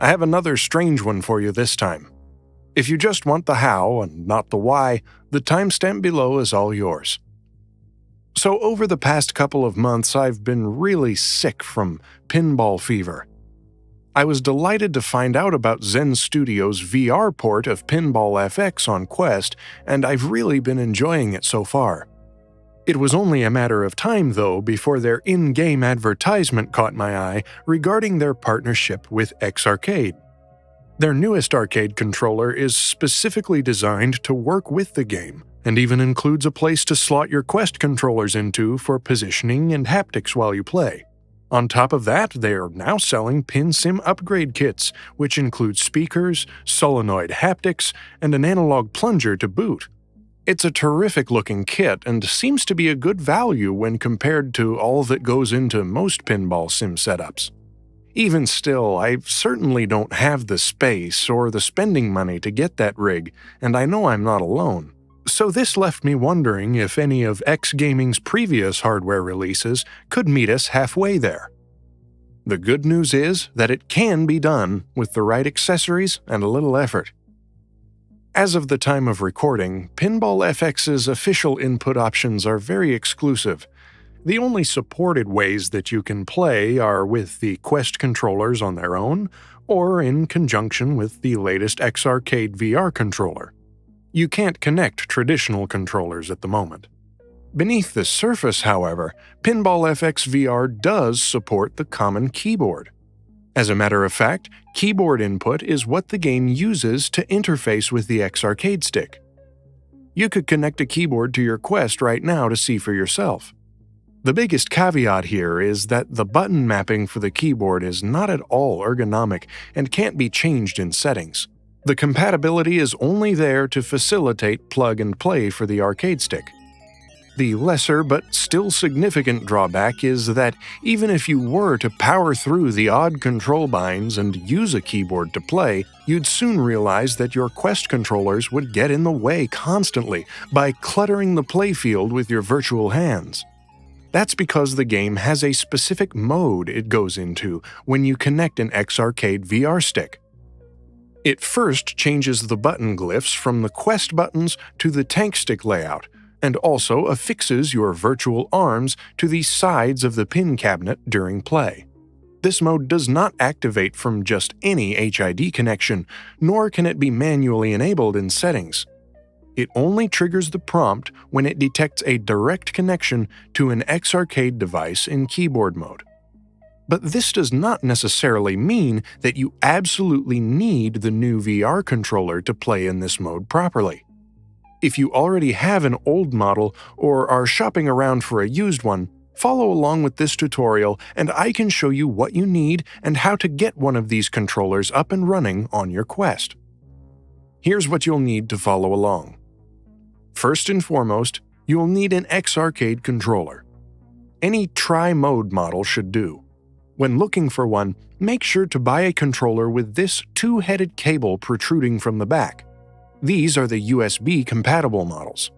I have another strange one for you this time. If you just want the how and not the why, the timestamp below is all yours. So over the past couple of months, I've been really sick from pinball fever. I was delighted to find out about Zen Studio's VR port of Pinball FX on Quest, and I've really been enjoying it so far. It was only a matter of time, though, before their in-game advertisement caught my eye regarding their partnership with X-Arcade. Their newest arcade controller is specifically designed to work with the game, and even includes a place to slot your Quest controllers into for positioning and haptics while you play. On top of that, they are now selling PinSim upgrade kits, which include speakers, solenoid haptics, and an analog plunger to boot. It's a terrific-looking kit and seems to be a good value when compared to all that goes into most pinball sim setups. Even still, I certainly don't have the space or the spending money to get that rig, and I know I'm not alone. So this left me wondering if any of X Gaming's previous hardware releases could meet us halfway there. The good news is that it can be done with the right accessories and a little effort. As of the time of recording, Pinball FX's official input options are very exclusive. The only supported ways that you can play are with the Quest controllers on their own, or in conjunction with the latest X-Arcade VR controller. You can't connect traditional controllers at the moment. Beneath the surface, however, Pinball FX VR does support the common keyboard. As a matter of fact, keyboard input is what the game uses to interface with the X-Arcade stick. You could connect a keyboard to your Quest right now to see for yourself. The biggest caveat here is that the button mapping for the keyboard is not at all ergonomic and can't be changed in settings. The compatibility is only there to facilitate plug and play for the arcade stick. The lesser but still significant drawback is that even if you were to power through the odd control binds and use a keyboard to play, you'd soon realize that your Quest controllers would get in the way constantly by cluttering the playfield with your virtual hands. That's because the game has a specific mode it goes into when you connect an X-Arcade VR stick. It first changes the button glyphs from the Quest buttons to the Tankstick layout, and also affixes your virtual arms to the sides of the pin cabinet during play. This mode does not activate from just any HID connection, nor can it be manually enabled in settings. It only triggers the prompt when it detects a direct connection to an X-Arcade device in keyboard mode. But this does not necessarily mean that you absolutely need the new VR controller to play in this mode properly. If you already have an old model or are shopping around for a used one, follow along with this tutorial and I can show you what you need and how to get one of these controllers up and running on your Quest. Here's what you'll need to follow along. First and foremost, you'll need an X-Arcade controller. Any tri-mode model should do. When looking for one, make sure to buy a controller with this two-headed cable protruding from the back. These are the USB-compatible models.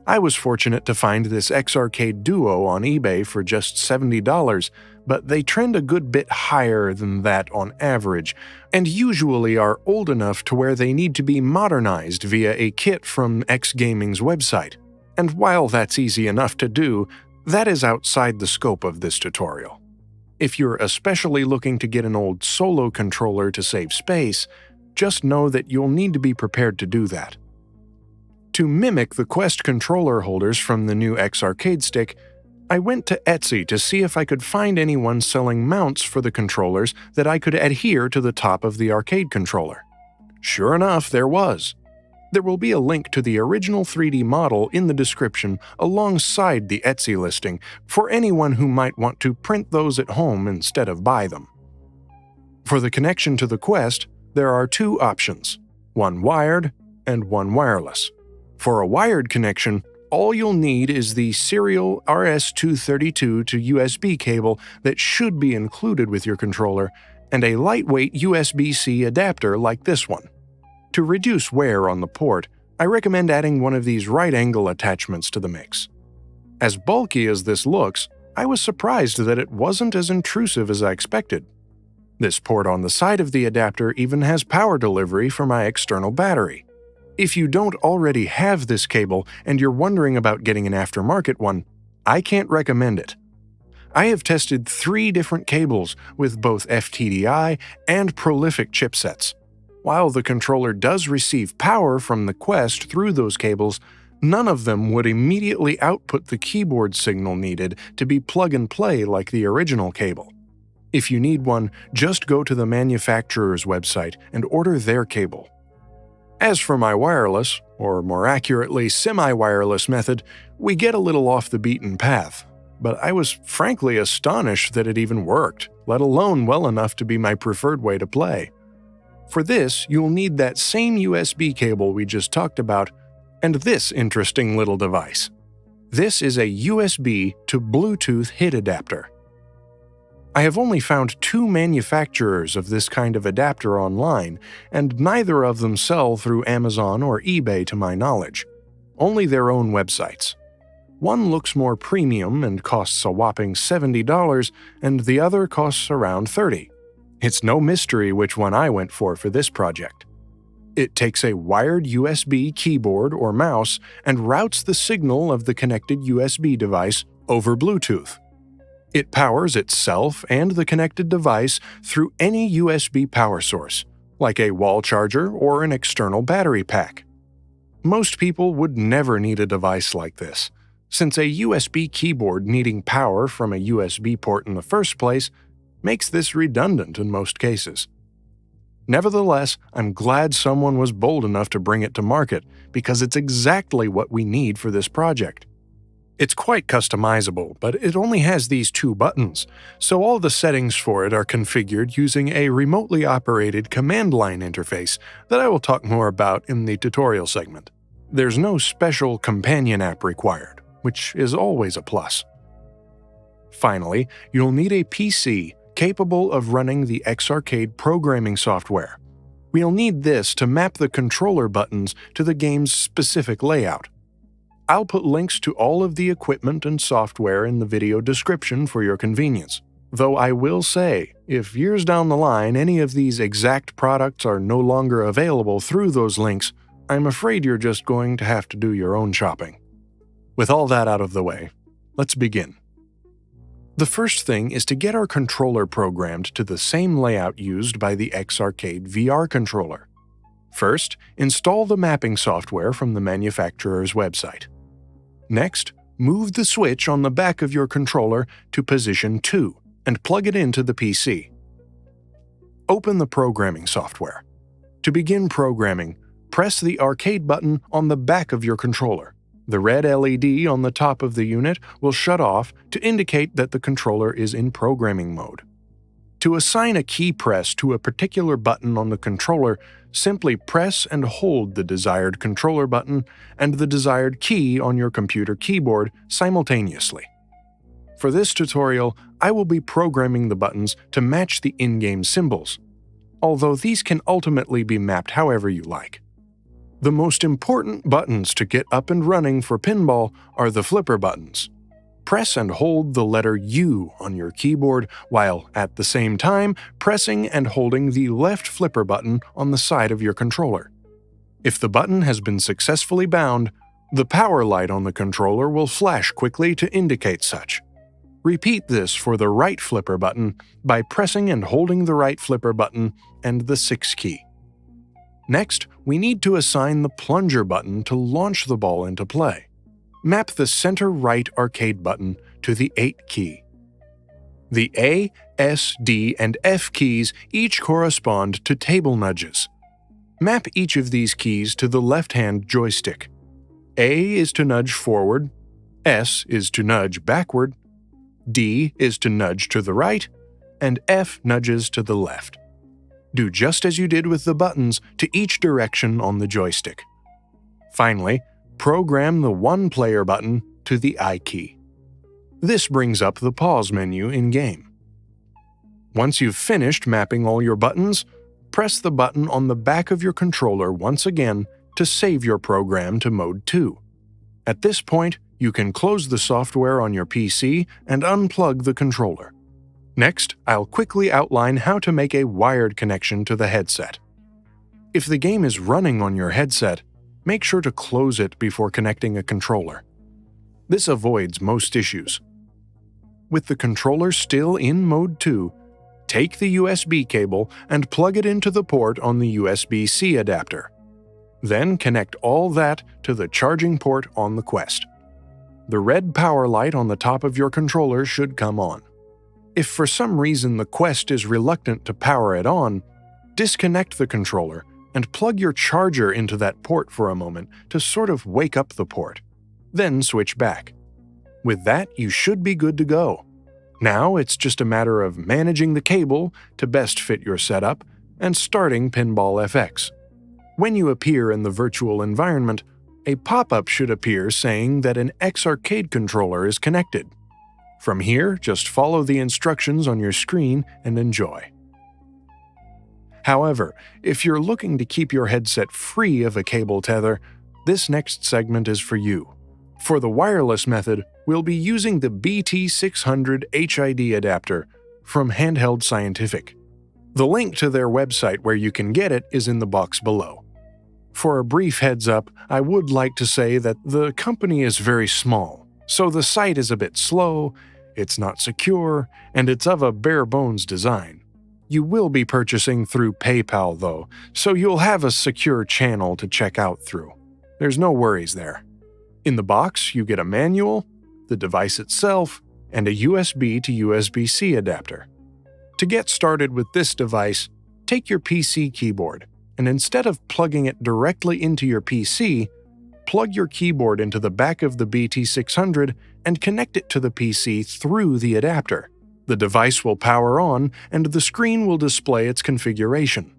I was fortunate to find this X-Arcade Duo on eBay for just $70, but they trend a good bit higher than that on average, and usually are old enough to where they need to be modernized via a kit from X Gaming's website. And while that's easy enough to do, that is outside the scope of this tutorial. If you're especially looking to get an old solo controller to save space, just know that you'll need to be prepared to do that. To mimic the Quest controller holders from the new X-Arcade stick, I went to Etsy to see if I could find anyone selling mounts for the controllers that I could adhere to the top of the arcade controller. Sure enough, there was. There will be a link to the original 3D model in the description alongside the Etsy listing for anyone who might want to print those at home instead of buy them. For the connection to the Quest, there are two options, one wired and one wireless. For a wired connection, all you'll need is the serial RS-232 to USB cable that should be included with your controller, and a lightweight USB-C adapter like this one. To reduce wear on the port, I recommend adding one of these right-angle attachments to the mix. As bulky as this looks, I was surprised that it wasn't as intrusive as I expected. This port on the side of the adapter even has power delivery for my external battery. If you don't already have this cable and you're wondering about getting an aftermarket one, I can't recommend it. I have tested 3 different cables with both FTDI and Prolific chipsets. While the controller does receive power from the Quest through those cables, none of them would immediately output the keyboard signal needed to be plug-and-play like the original cable. If you need one, just go to the manufacturer's website and order their cable. As for my wireless, or more accurately semi-wireless method, we get a little off the beaten path, but I was frankly astonished that it even worked, let alone well enough to be my preferred way to play. For this, you'll need that same USB cable we just talked about, and this interesting little device. This is a USB to Bluetooth HID adapter. I have only found 2 manufacturers of this kind of adapter online, and neither of them sell through Amazon or eBay to my knowledge, only their own websites. One looks more premium and costs a whopping $70, and the other costs around $30. It's no mystery which one I went for this project. It takes a wired USB keyboard or mouse and routes the signal of the connected USB device over Bluetooth. It powers itself and the connected device through any USB power source, like a wall charger or an external battery pack. Most people would never need a device like this, since a USB keyboard needing power from a USB port in the first place makes this redundant in most cases. Nevertheless, I'm glad someone was bold enough to bring it to market because it's exactly what we need for this project. It's quite customizable, but it only has these 2 buttons, so all the settings for it are configured using a remotely operated command line interface that I will talk more about in the tutorial segment. There's no special companion app required, which is always a plus. Finally, you'll need a PC capable of running the X-Arcade programming software. We'll need this to map the controller buttons to the game's specific layout. I'll put links to all of the equipment and software in the video description for your convenience, though I will say, if years down the line any of these exact products are no longer available through those links, I'm afraid you're just going to have to do your own shopping. With all that out of the way, let's begin. The first thing is to get our controller programmed to the same layout used by the X-Arcade VR controller. First, install the mapping software from the manufacturer's website. Next, move the switch on the back of your controller to position 2 and plug it into the PC. Open the programming software. To begin programming, press the arcade button on the back of your controller. The red LED on the top of the unit will shut off to indicate that the controller is in programming mode. To assign a key press to a particular button on the controller, simply press and hold the desired controller button and the desired key on your computer keyboard simultaneously. For this tutorial, I will be programming the buttons to match the in-game symbols, although these can ultimately be mapped however you like. The most important buttons to get up and running for pinball are the flipper buttons. Press and hold the letter U on your keyboard while, at the same time, pressing and holding the left flipper button on the side of your controller. If the button has been successfully bound, the power light on the controller will flash quickly to indicate such. Repeat this for the right flipper button by pressing and holding the right flipper button and the 6 key. Next, we need to assign the plunger button to launch the ball into play. Map the center right arcade button to the 8 key. The A, S, D, and F keys each correspond to table nudges. Map each of these keys to the left-hand joystick. A is to nudge forward, S is to nudge backward, D is to nudge to the right, and F nudges to the left. Do just as you did with the buttons to each direction on the joystick. Finally, program the one-player button to the I key. This brings up the pause menu in-game. Once you've finished mapping all your buttons, press the button on the back of your controller once again to save your program to Mode 2. At this point, you can close the software on your PC and unplug the controller. Next, I'll quickly outline how to make a wired connection to the headset. If the game is running on your headset, make sure to close it before connecting a controller. This avoids most issues. With the controller still in Mode 2, take the USB cable and plug it into the port on the USB-C adapter. Then connect all that to the charging port on the Quest. The red power light on the top of your controller should come on. If for some reason the Quest is reluctant to power it on, disconnect the controller and plug your charger into that port for a moment to sort of wake up the port. Then switch back. With that, you should be good to go. Now it's just a matter of managing the cable to best fit your setup and starting Pinball FX. When you appear in the virtual environment, a pop-up should appear saying that an X-Arcade controller is connected. From here, just follow the instructions on your screen and enjoy. However, if you're looking to keep your headset free of a cable tether, this next segment is for you. For the wireless method, we'll be using the BT600 HID adapter from Handheld Scientific. The link to their website where you can get it is in the box below. For a brief heads up, I would like to say that the company is very small, so the site is a bit slow, it's not secure, and it's of a bare-bones design. You will be purchasing through PayPal though, so you'll have a secure channel to check out through. There's no worries there. In the box, you get a manual, the device itself, and a USB to USB-C adapter. To get started with this device, take your PC keyboard, and instead of plugging it directly into your PC, plug your keyboard into the back of the BT600 and connect it to the PC through the adapter. The device will power on, and the screen will display its configuration.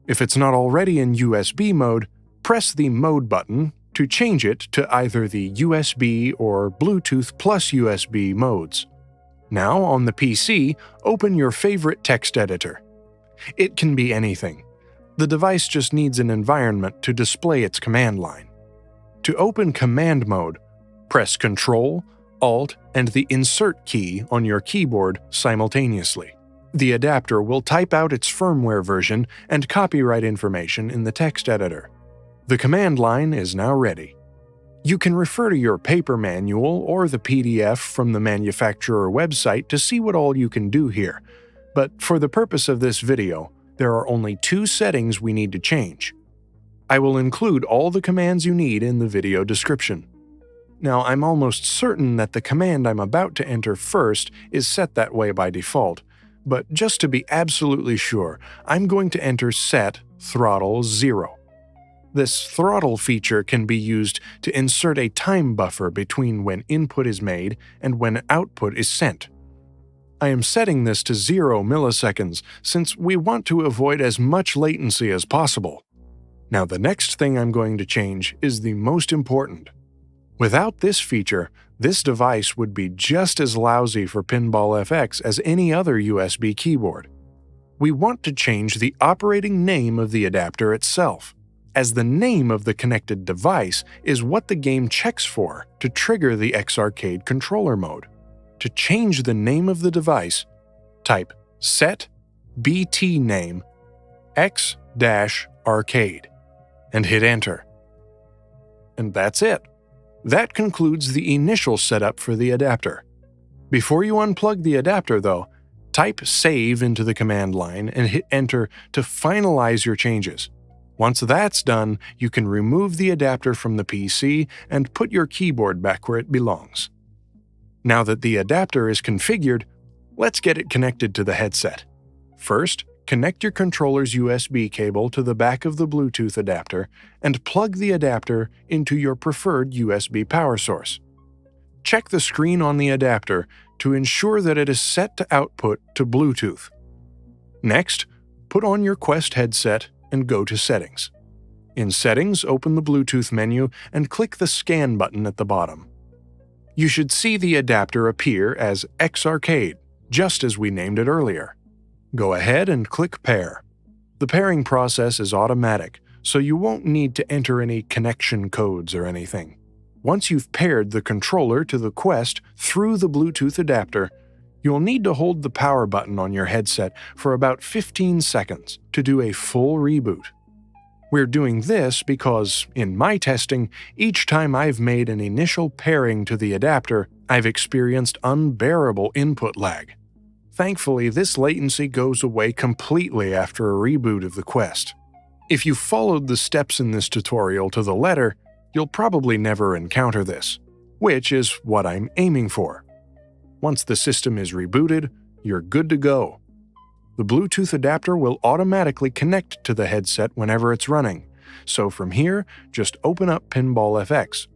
If it's not already in USB mode, press the Mode button to change it to either the USB or Bluetooth plus USB modes. Now, on the PC, open your favorite text editor. It can be anything. The device just needs an environment to display its command line. To open command mode, press Ctrl, Alt, and the Insert key on your keyboard simultaneously. The adapter will type out its firmware version and copyright information in the text editor. The command line is now ready. You can refer to your paper manual or the PDF from the manufacturer website to see what all you can do here, but for the purpose of this video, there are only 2 settings we need to change. I will include all the commands you need in the video description. Now, I'm almost certain that the command I'm about to enter first is set that way by default, but just to be absolutely sure, I'm going to enter set throttle 0. This throttle feature can be used to insert a time buffer between when input is made and when output is sent. I am setting this to 0 milliseconds since we want to avoid as much latency as possible. Now, the next thing I'm going to change is the most important. Without this feature, this device would be just as lousy for Pinball FX as any other USB keyboard. We want to change the operating name of the adapter itself, as the name of the connected device is what the game checks for to trigger the X-Arcade controller mode. To change the name of the device, type set BT name X-Arcade and hit Enter. And that's it. That concludes the initial setup for the adapter. Before you unplug the adapter though, type Save into the command line and hit Enter to finalize your changes. Once that's done, you can remove the adapter from the PC and put your keyboard back where it belongs. Now that the adapter is configured, let's get it connected to the headset. First, connect your controller's USB cable to the back of the Bluetooth adapter and plug the adapter into your preferred USB power source. Check the screen on the adapter to ensure that it is set to output to Bluetooth. Next, put on your Quest headset and go to Settings. In Settings, open the Bluetooth menu and click the Scan button at the bottom. You should see the adapter appear as X-Arcade, just as we named it earlier. Go ahead and click Pair. The pairing process is automatic, so you won't need to enter any connection codes or anything. Once you've paired the controller to the Quest through the Bluetooth adapter, You'll need to hold the power button on your headset for about 15 seconds to do a full reboot. We're doing this because, in my testing, each time I've made an initial pairing to the adapter, I've experienced unbearable input lag. Thankfully, this latency goes away completely after a reboot of the Quest. If you followed the steps in this tutorial to the letter, you'll probably never encounter this, which is what I'm aiming for. Once the system is rebooted, you're good to go. The Bluetooth adapter will automatically connect to the headset whenever it's running, so from here, just open up Pinball FX.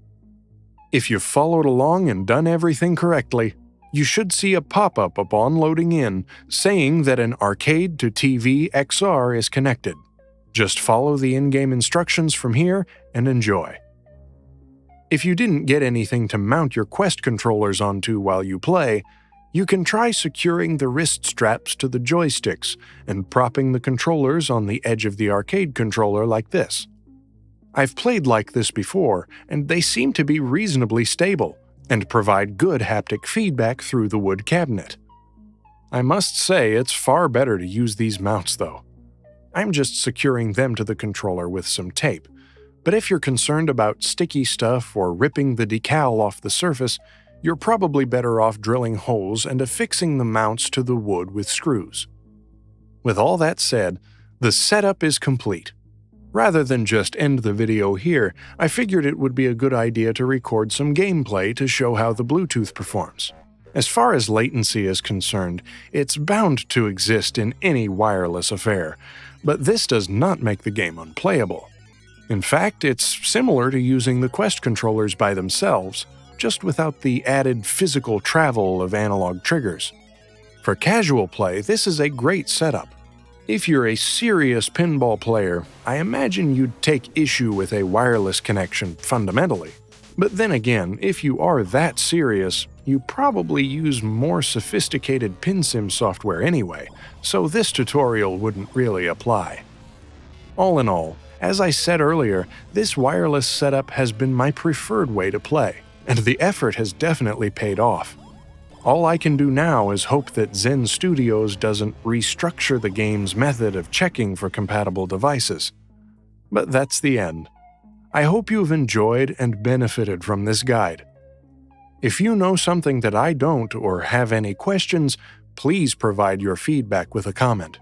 If you've followed along and done everything correctly, you should see a pop-up upon loading in saying that an arcade to TV XR is connected. Just follow the in-game instructions from here and enjoy. If you didn't get anything to mount your Quest controllers onto while you play, you can try securing the wrist straps to the joysticks and propping the controllers on the edge of the arcade controller like this. I've played like this before, and they seem to be reasonably stable and provide good haptic feedback through the wood cabinet. I must say it's far better to use these mounts though. I'm just securing them to the controller with some tape, but if you're concerned about sticky stuff or ripping the decal off the surface, you're probably better off drilling holes and affixing the mounts to the wood with screws. With all that said, the setup is complete. Rather than just end the video here, I figured it would be a good idea to record some gameplay to show how the Bluetooth performs. As far as latency is concerned, it's bound to exist in any wireless affair, but this does not make the game unplayable. In fact, it's similar to using the Quest controllers by themselves, just without the added physical travel of analog triggers. For casual play, this is a great setup. If you're a serious pinball player, I imagine you'd take issue with a wireless connection fundamentally. But then again, if you are that serious, you probably use more sophisticated PinSim software anyway, so this tutorial wouldn't really apply. All in all, as I said earlier, this wireless setup has been my preferred way to play, and the effort has definitely paid off. All I can do now is hope that Zen Studios doesn't restructure the game's method of checking for compatible devices. But that's the end. I hope you've enjoyed and benefited from this guide. If you know something that I don't or have any questions, please provide your feedback with a comment.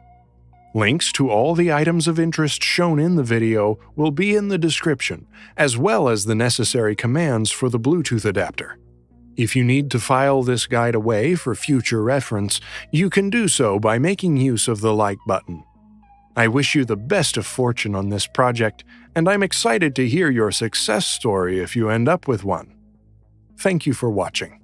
Links to all the items of interest shown in the video will be in the description, as well as the necessary commands for the Bluetooth adapter. If you need to file this guide away for future reference, you can do so by making use of the like button. I wish you the best of fortune on this project, and I'm excited to hear your success story if you end up with one. Thank you for watching.